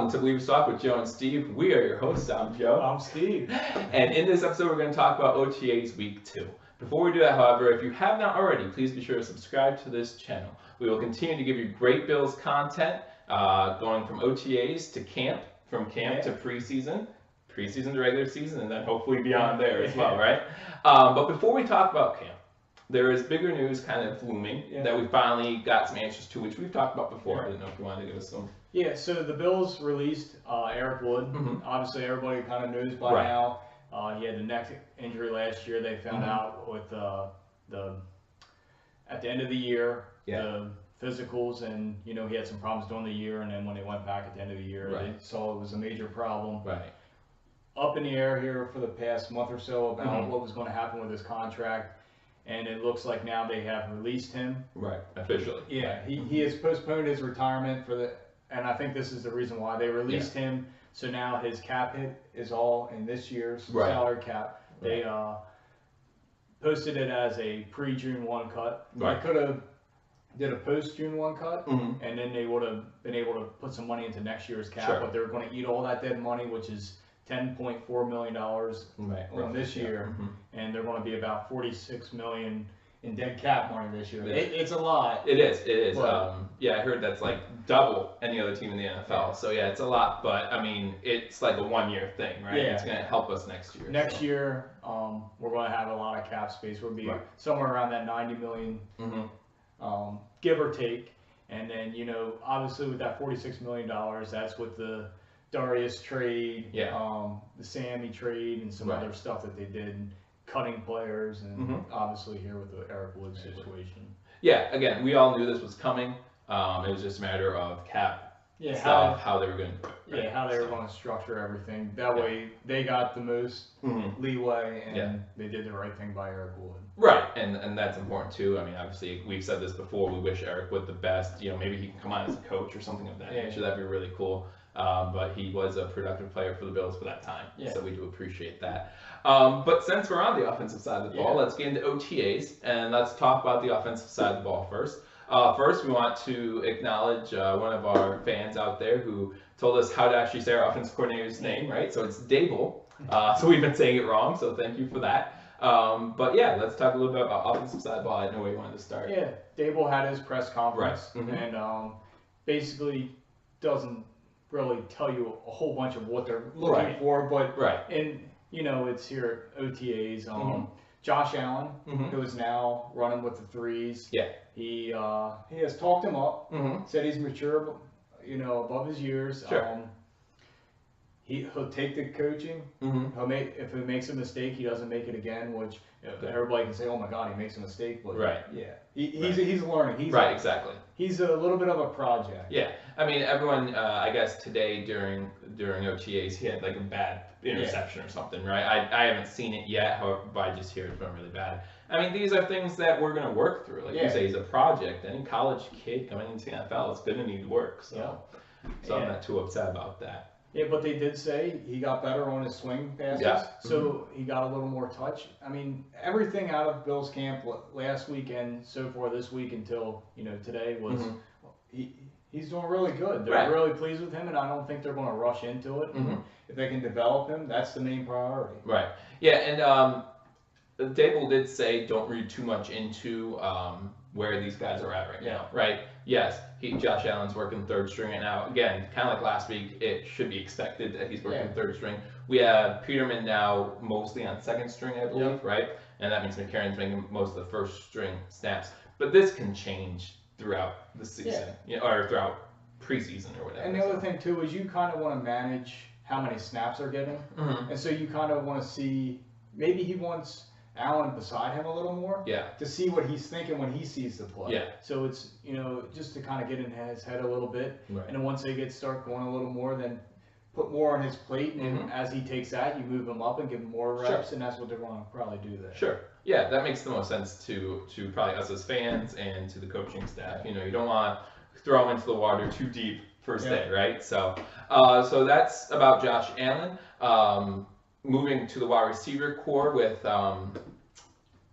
Welcome to Believe Talk with Joe and Steve. We are your hosts. I'm Joe. I'm Steve. And in this episode, we're going to talk about OTAs Week 2. Before we do that, however, if you have not already, please be sure to subscribe to this channel. We will continue to give you great Bills content, going from OTAs to camp, from camp to preseason to regular season, and then hopefully beyond there as well, right? But before we talk about camp, there is bigger news kind of looming that we finally got some answers to, which we've talked about before. I didn't know if you wanted to give us some. Yeah, so the Bills released Eric Wood. Obviously, everybody kind of knows by now. He had the neck injury last year. They found out with at the end of the year, the physicals, and he had some problems during the year. And then when they went back at the end of the year, they saw it was a major problem. Up in the air here for the past month or so about what was going to happen with his contract. And it looks like now they have released him. Officially. Yeah, he has postponed his retirement and I think this is the reason why they released him. So now his cap hit is all in this year's salary cap. They posted it as a pre-June 1 cut. They could have did a post-June 1 cut, and then they would have been able to put some money into next year's cap. But they're going to eat all that dead money, which is $10.4 million on this year, and they're going to be about $46 million in dead cap money this year. It's a lot. It is. I heard that's like double any other team in the NFL. So yeah, it's a lot. But I mean, it's like a 1-year thing, right? It's going to help us next year. Next year, we're going to have a lot of cap space. We'll be somewhere around that $90 million, give or take. And then obviously with that $46 million, that's with the Darius trade, the Sammy trade, and some other stuff that they did, cutting players, and obviously here with the Eric Wood situation. Yeah, again, we all knew this was coming. It was just a matter of cap stuff, how they were going to how they were going to structure everything. That way they got the most leeway, and they did the right thing by Eric Wood. Right, and that's important too. I mean, obviously, we've said this before. We wish Eric Wood the best. Maybe he can come on as a coach or something of that nature. That'd be really cool. But he was a productive player for the Bills for that time, so we do appreciate that. But since we're on the offensive side of the ball, let's get into OTAs, and let's talk about the offensive side of the ball first. First, we want to acknowledge one of our fans out there who told us how to actually say our offensive coordinator's name, right? So it's Dable. So we've been saying it wrong, so thank you for that. But yeah, let's talk a little bit about offensive side of the ball. I know where you wanted to start. Yeah, Dable had his press conference, and basically doesn't really tell you a whole bunch of what they're looking for, but it's here at OTAs. Josh Allen, who is now running with the threes. He has talked him up. Said he's mature, above his years. He'll take the coaching. If he makes a mistake, he doesn't make it again. Which everybody can say, "Oh my God, he makes a mistake." But he's learning. Exactly. He's a little bit of a project. Yeah, I mean, everyone. I guess today during OTAs, he had like a bad interception or something, right? I haven't seen it yet. However, but I just hear it's been really bad. I mean, these are things that we're going to work through. Like you say, he's a project. Any college kid coming into the NFL is going to need work. So I'm not too upset about that. Yeah, but they did say he got better on his swing passes, so he got a little more touch. I mean, everything out of Bill's camp last weekend, so far this week until today was he's doing really good. They're really pleased with him, and I don't think they're going to rush into it. If they can develop him, that's the main priority. Right. Yeah, and Dable did say don't read too much into where these guys are at right now, right? Yes, Josh Allen's working third string right now. Again, kind of like last week, it should be expected that he's working third string. We have Peterman now mostly on second string, I believe, right? And that means McCarron's making most of the first string snaps. But this can change throughout the season, or throughout preseason or whatever. And the other thing too is you kind of want to manage how many snaps they're getting, and so you kind of want to see maybe he wants Allen beside him a little more, to see what he's thinking when he sees the play. So it's just to kind of get in his head a little bit, and then once they start going a little more, then put more on his plate, and as he takes that, you move him up and give him more reps, and that's what they're going to probably do there. Sure. Yeah, that makes the most sense to probably us as fans and to the coaching staff. You don't want to throw him into the water too deep first day, right? So, so that's about Josh Allen. Moving to the wide receiver core with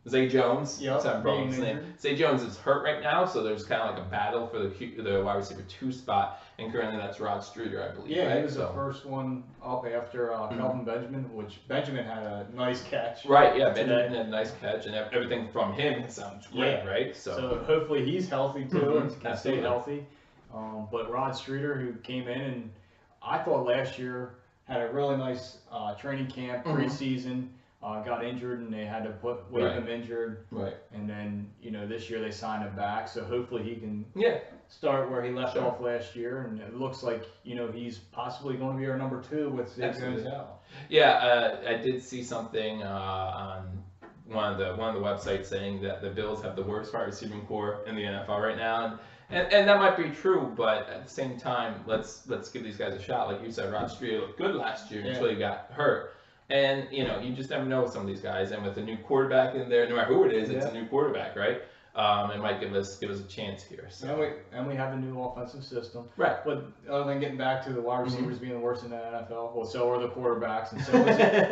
Zay Jones. Yep, His name. Zay Jones is hurt right now, so there's kind of like a battle for the wide receiver 2 spot, and currently that's Rod Streeter, I believe. Yeah, right? He was the first one up after Kelvin Benjamin, which Benjamin had a nice catch. Right, yeah, Benjamin had a nice catch, and everything from him sounds great, right? So hopefully he's healthy too and can stay healthy. But Rod Streeter, who came in and I thought last year had a really nice training camp, preseason. Got injured and they had to waive him injured. Right. And then, this year they signed him back. So hopefully he can start where he left off last year. And it looks like, he's possibly going to be our number 2 with Zay Jones out. Yeah, I did see something on one of the websites saying that the Bills have the worst wide receiving core in the NFL right now. And that might be true, but at the same time, let's give these guys a shot. Like you said, Rod Street looked good last year until he got hurt. And, you just never know with some of these guys. And with a new quarterback in there, no matter who it is, it's a new quarterback, right? It might give us a chance here. So. And we have a new offensive system. Right. But other than getting back to the wide receivers being the worst in the NFL, well, so are the quarterbacks, and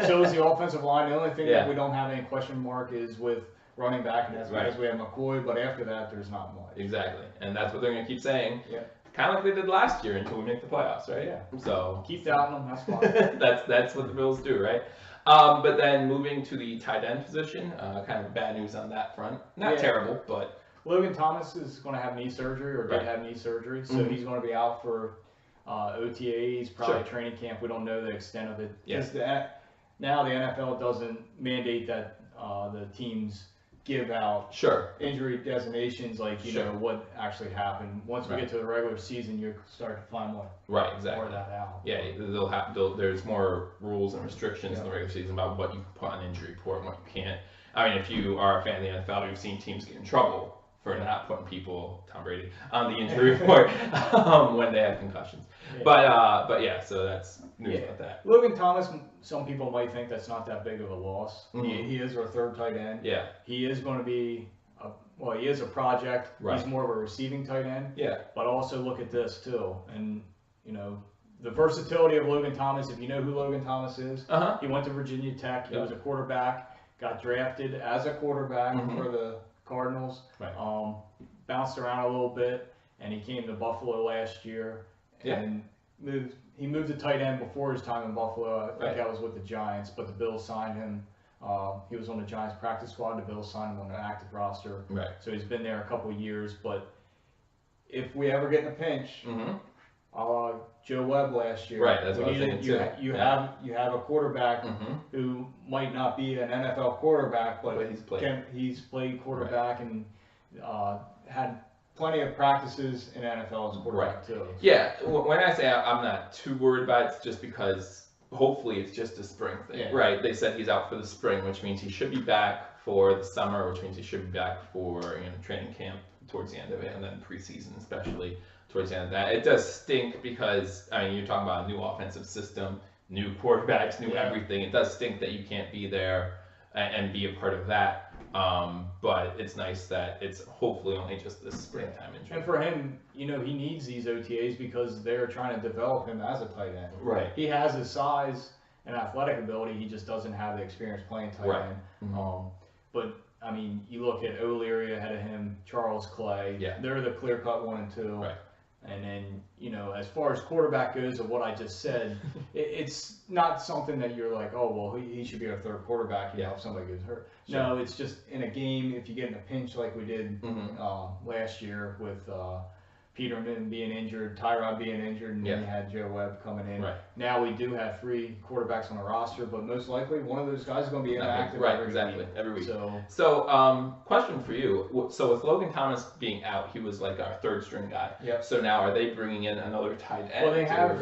so is the offensive line. The only thing that we don't have any question mark is with running back, and that's because we have McCoy. But after that, there's not much. Exactly. And that's what they're going to keep saying. Yeah. Kind of like they did last year until we make the playoffs, right? Yeah. So keep doubting them. That's fine. that's what the Bills do, right? But then moving to the tight end position, kind of bad news on that front. Not terrible, but Logan Thomas is going to have knee surgery or did have knee surgery, so he's going to be out for OTAs, probably training camp. We don't know the extent of it. Because now the NFL doesn't mandate that the teams give out injury designations like you know what actually happened. Once we get to the regular season, you start to find more more of that out. Yeah, there's more rules and restrictions in the regular season about what you can put on injury report and what you can't. I mean, if you are a fan of the NFL, you've seen teams get in trouble for not putting people, Tom Brady, on the injury report when they have concussions. But yeah, so that's news about that. Logan Thomas, some people might think that's not that big of a loss. He is our third tight end. Yeah. He is going to be, he is a project. Right. He's more of a receiving tight end. Yeah. But also look at this too. And, the versatility of Logan Thomas, if you know who Logan Thomas is, he went to Virginia Tech. He was a quarterback, got drafted as a quarterback for the Cardinals. Right. Bounced around a little bit, and he came to Buffalo last year. And he moved to tight end before his time in Buffalo. I think that was with the Giants, but the Bills signed him. He was on the Giants practice squad. The Bills signed him on the active roster. Right. So he's been there a couple of years. But if we ever get in a pinch, Joe Webb last year. Right, that's what I was thinking too. You have a quarterback who might not be an NFL quarterback, but he's played quarterback and had plenty of practices in NFL as a quarterback too. Yeah, when I say I'm not too worried about it, it's just because hopefully it's just a spring thing. Right, they said he's out for the spring, which means he should be back for the summer, which means he should be back for training camp towards the end of it, and then preseason especially towards the end of that. It does stink because, you're talking about a new offensive system, new quarterbacks, new everything. It does stink that you can't be there and be a part of that. But it's nice that it's hopefully only just this springtime injury. And for him, he needs these OTAs because they're trying to develop him as a tight end. Right. He has the size and athletic ability. He just doesn't have the experience playing tight end. But you look at O'Leary ahead of him, Charles Clay. Yeah. They're the clear-cut 1 and 2. Right. And then, as far as quarterback goes of what I just said, it's not something that you're like, oh, well, he should be our third quarterback, if somebody gets hurt. Sure. No, it's just in a game, if you get in a pinch like we did last year with Peterman being injured, Tyrod being injured, and then you had Joe Webb coming in. Right. Now we do have 3 quarterbacks on the roster, but most likely one of those guys is going to be inactive every week. So, question for you. So with Logan Thomas being out, he was like our third string guy. Yep. So now are they bringing in another tight end? Well, they have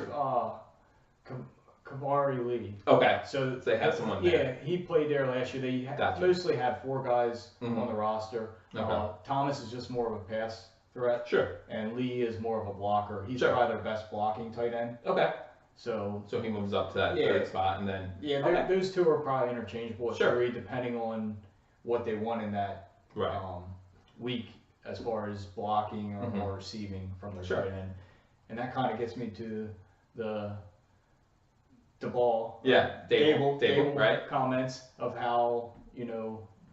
Kavari Lee. Okay. So they have someone there. Yeah, he played there last year. They mostly had 4 guys on the roster. Okay. Thomas is just more of a pass threat. Sure. And Lee is more of a blocker. He's probably their best blocking tight end. Okay. So he moves up to that third spot, and then those 2 are probably interchangeable at 3, depending on what they want in that week as far as blocking or receiving from the tight end. And that kind of gets me to the ball. Yeah, Dable, right? Comments of how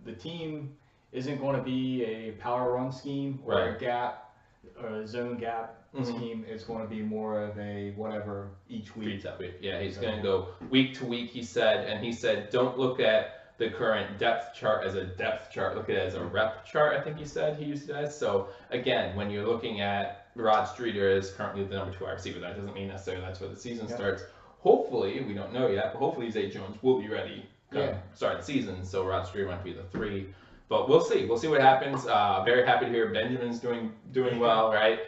the team isn't going to be a power run scheme or a gap or a zone gap scheme. It's going to be more of a whatever each week. Yeah, he's going to go week to week, he said. And he said, don't look at the current depth chart as a depth chart. Look at it as a rep chart, I think he said he used it as. So, again, when you're looking at Rod Streeter is currently the number 2 wide receiver, that doesn't mean necessarily that's where the season starts. Hopefully, we don't know yet, but hopefully Zay Jones will be ready to start the season. So Rod Streeter might be the 3. But we'll see. We'll see what happens. Very happy to hear Benjamin's doing well, right?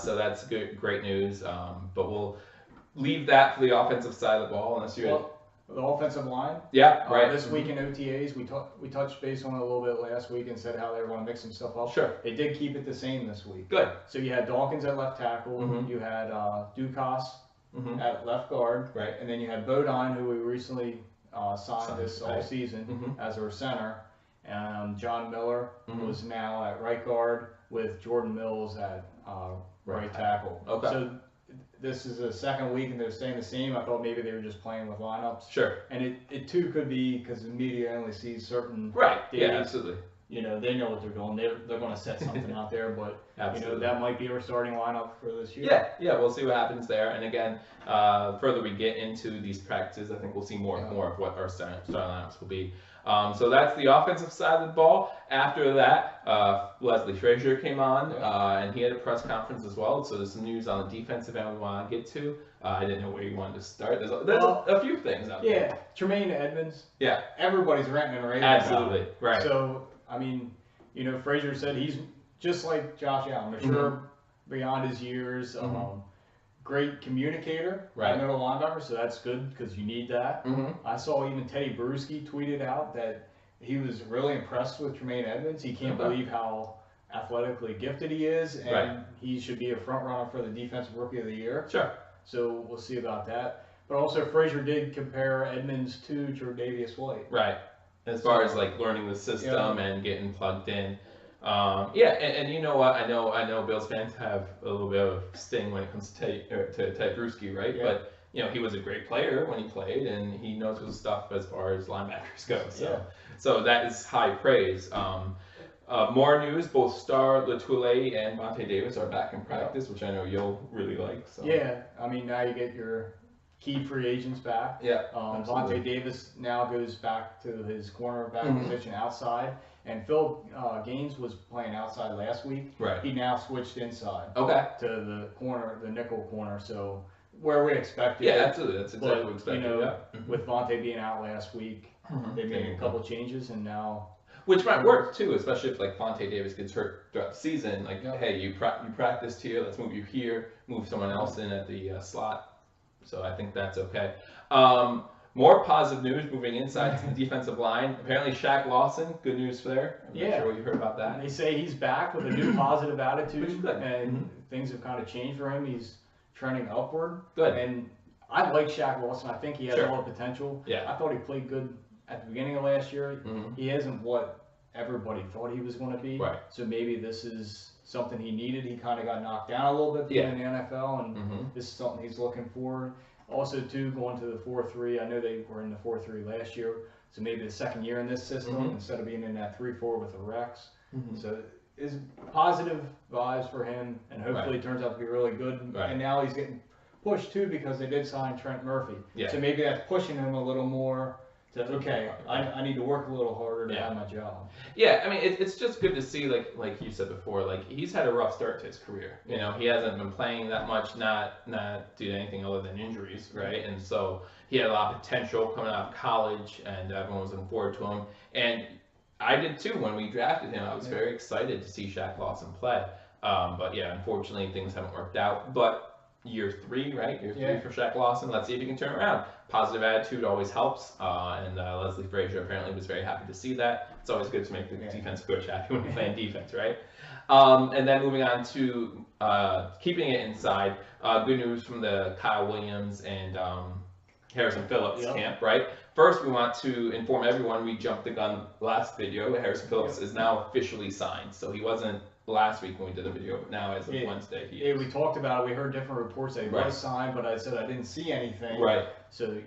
So that's great news. But we'll leave that for the offensive side of the ball unless you're... The offensive line. Yeah, right. This week in OTAs, we touched base on it a little bit last week and said how they were going to mix some stuff up. Sure. They did keep it the same this week. Good. So you had Dawkins at left tackle. You had Dukas at left guard. Right. And then you had Bodine, who we recently signed this all season as our center. John Miller was now at right guard with Jordan Mills at right tackle. Okay. So this is the second week and they're staying the same. I thought maybe they were just playing with lineups. Sure. And it too could be because the media only sees certain days. Yeah, absolutely. You know, they know what they're doing. They're going to set something out there, but you know that might be our starting lineup for this year. Yeah, we'll see what happens there. And again, further we get into these practices, I think we'll see more of what our starting lineups will be. So that's the offensive side of the ball. After that, Leslie Frazier came on, and he had a press conference as well. So there's some news on the defensive end we want to get to. I didn't know where you wanted to start. There's a few things out there. Yeah, Tremaine Edmonds. Yeah. Everybody's ranting and raving Absolutely, about it. right. So, I mean, you know, Frazier said he's just like Josh Allen, mature beyond his years. Great communicator, middle linebacker, so that's good because you need that. I saw even Teddy Bruschi tweeted out that he was really impressed with Tremaine Edmonds. He can't believe how athletically gifted he is, and he should be a front runner for the Defensive Rookie of the Year. Sure. So we'll see about that. But also, Frazier did compare Edmonds to Tre'Davious White. Right. As far as like learning the system and getting plugged in. And you know what? I know Bills fans have a little bit of sting when it comes to Ted Bruschi, right? Yeah. But you know, he was a great player when he played, and he knows his stuff as far as linebackers go. So that is high praise. More news: both Star Latuile and Vontae Davis are back in practice, which I know you'll really like. So. Yeah, I mean now you get your key free agents back. Yeah. Vontae Davis now goes back to his cornerback position outside. And Phil Gaines was playing outside last week. Right. He now switched inside. Okay. To the corner, the nickel corner. So where we expected. Yeah, absolutely. That's exactly what we expected. You know, with Vontae being out last week, they made a couple changes, and now. Which might work too, especially if like Vontae Davis gets hurt throughout the season. Like, hey, you practiced here. Let's move you here. Move someone else in at the slot. So I think that's okay. More positive news moving inside to the defensive line. Apparently Shaq Lawson, good news there. I'm not sure what you heard about that. They say he's back with a new positive attitude. Which is good. And things have kind of changed for him. He's trending upward. Good. And I like Shaq Lawson. I think he has all the potential. Yeah. I thought he played good at the beginning of last year. He isn't what everybody thought he was going to be. Right. So maybe this is something he needed. He kind of got knocked down a little bit in the NFL, and this is something he's looking for. Also, too, going to the 4-3. I know they were in the 4-3 last year, so maybe the second year in this system instead of being in that 3-4 with the Rex. So it's positive vibes for him, and hopefully it turns out to be really good. And now he's getting pushed, too, because they did sign Trent Murphy. So maybe that's pushing him a little more to, okay, I need to work a little harder to have my job. Yeah, I mean, it's just good to see, like you said before, like he's had a rough start to his career. You know, he hasn't been playing that much, not due to anything other than injuries, right? And so he had a lot of potential coming out of college, and everyone was looking forward to him. And I did too when we drafted him. I was very excited to see Shaq Lawson play. But yeah, unfortunately, things haven't worked out. But year 3, right? Year 3 for Shaq Lawson. Let's see if he can turn around. Positive attitude always helps. And Leslie Frazier apparently was very happy to see that. It's always good to make the defense coach happy when you're playing defense, right? And then moving on to keeping it inside. Good news from the Kyle Williams and Harrison Phillips camp, right? First, we want to inform everyone we jumped the gun last video. Harrison Phillips is now officially signed. So he wasn't last week when we did the video, but now as of Wednesday, he is. We talked about it. We heard different reports that he was signed, but I said I didn't see anything. Right. So,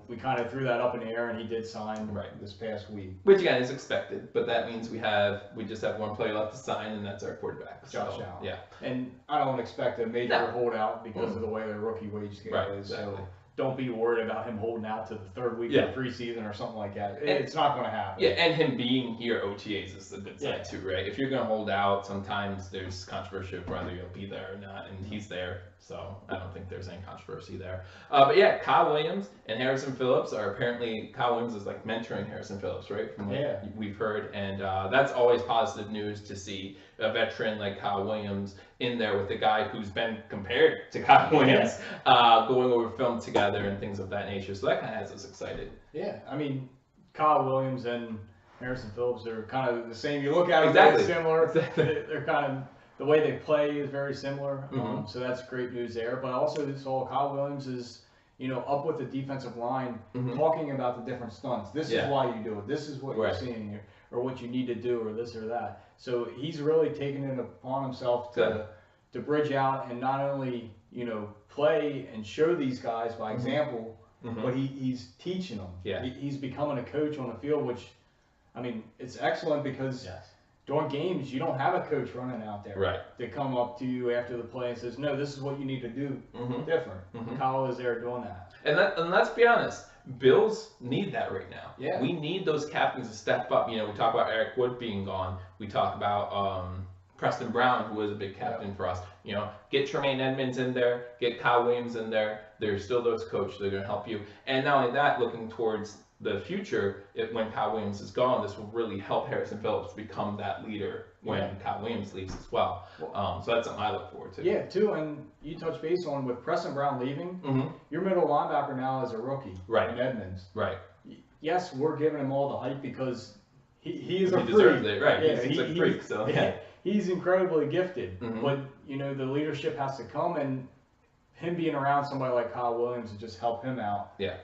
we kind of threw that up in the air, and he did sign this past week. Which, again, is expected, but that means we just have one player left to sign, and that's our quarterback. Josh Allen. Yeah. And I don't expect a major holdout because of the way their rookie wage scale is. Exactly. So don't be worried about him holding out to the third week of the preseason or something like that. It's not going to happen. Yeah, and him being here OTAs is a good sign too, right? If you're going to hold out, sometimes there's controversy of whether you'll be there or not, and he's there, so I don't think there's any controversy there. But yeah, Kyle Williams and Harrison Phillips are apparently, Kyle Williams is like mentoring Harrison Phillips, right? From what we've heard, and that's always positive news to see a veteran like Kyle Williams in there with a guy who's been compared to Kyle Williams, going over film together and things of that nature. So that kind of has us excited. Yeah, I mean, Kyle Williams and Harrison Phillips are kind of the same. You look at them, very similar. They're kind of, the way they play is very similar. So that's great news there. But also, saw Kyle Williams is, up with the defensive line, talking about the different stunts. This is why you do it. This is what you're seeing here, or what you need to do, or this or that. So he's really taken it upon himself to bridge out and not only, play and show these guys by example, but he's teaching them. Yeah. He's becoming a coach on the field, which, I mean, it's excellent because during games, you don't have a coach running out there to come up to you after the play and says, no, this is what you need to do different. Kyle is there doing that. And let's be honest, Bills need that right now. Yeah. We need those captains to step up. We talk about Eric Wood being gone. We talk about Preston Brown, who was a big captain for us. Get Tremaine Edmonds in there, get Kyle Williams in there. There's still those coaches that are going to help you. And not only that, looking towards the future, when Kyle Williams is gone, this will really help Harrison Phillips become that leader when Kyle Williams leaves as well. So that's something I look forward to. Yeah, too. And you touched base on with Preston Brown leaving, your middle linebacker now is a rookie, in Edmonds. Right. Yes, we're giving him all the hype because he is a freak. He deserves it, right? Yeah, he's a freak, so he's incredibly gifted. But the leadership has to come, and him being around somebody like Kyle Williams to just help him out. Yeah.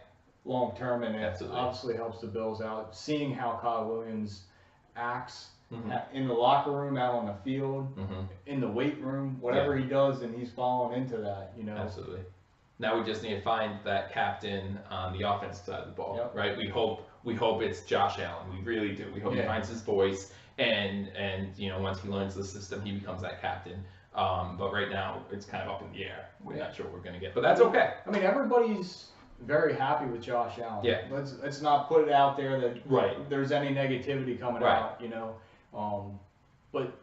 Long term, and it obviously helps the Bills out. Seeing how Kyle Williams acts in the locker room, out on the field, in the weight room, whatever he does, and he's following into that. Absolutely. Now we just need to find that captain on the offensive side of the ball, right? We hope it's Josh Allen. We really do. We hope he finds his voice, and once he learns the system, he becomes that captain. But right now, it's kind of up in the air. We're not sure what we're gonna get, but that's okay. I mean, everybody's very happy with Josh Allen. Yeah. Let's not put it out there that there's any negativity coming out, but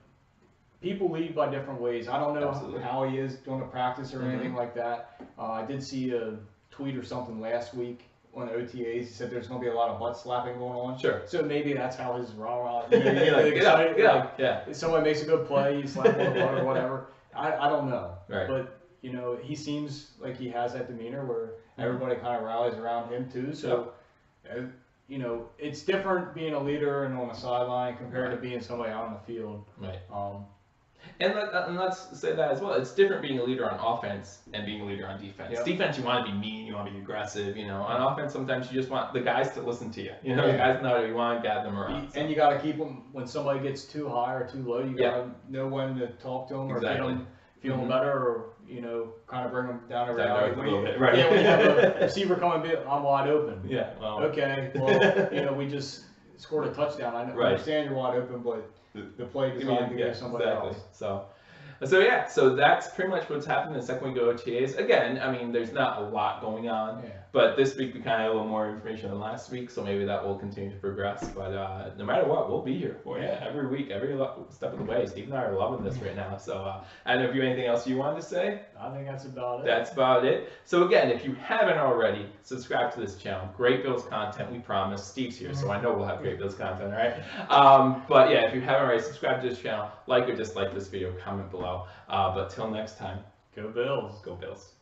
people lead by different ways. I don't know how he is going to practice or anything like that. I did see a tweet or something last week on the OTAs. He said there's going to be a lot of butt slapping going on. Sure. So maybe that's how his rah-rah, if somebody makes a good play, you slap on the butt or whatever. I don't know. Right. But, he seems like he has that demeanor where everybody kind of rallies around him too. So, it's different being a leader and on the sideline compared to being somebody out on the field. Right. And let's say that as well. It's different being a leader on offense and being a leader on defense. Yep. Defense, you want to be mean, you want to be aggressive. On offense, sometimes you just want the guys to listen to you. The guys know you want to gather them around. And you got to keep them when somebody gets too high or too low. You got to know when to talk to them or get them feeling better, or kind of bring them down to reality. A little bit, right? Yeah, when you have a receiver coming, I'm wide open. Yeah. Well, okay. Well, we just scored a touchdown. I understand you're wide open, but the play designed to give somebody else. So that's pretty much what's happened the second week of OTAs. Again, I mean, there's not a lot going on, but this week we kind of had a little more information than last week, so maybe that will continue to progress. But no matter what, we'll be here for you every week, every step of the way. Steve and I are loving this right now. So I don't know if you have anything else you wanted to say. I think that's about it. That's about it. So again, if you haven't already, subscribe to this channel. Great Bills content, we promise. Steve's here, so I know we'll have great Bills content, all right? But yeah, if you haven't already, subscribe to this channel, like or dislike this video, comment below. But till next time, go Bills. Go Bills.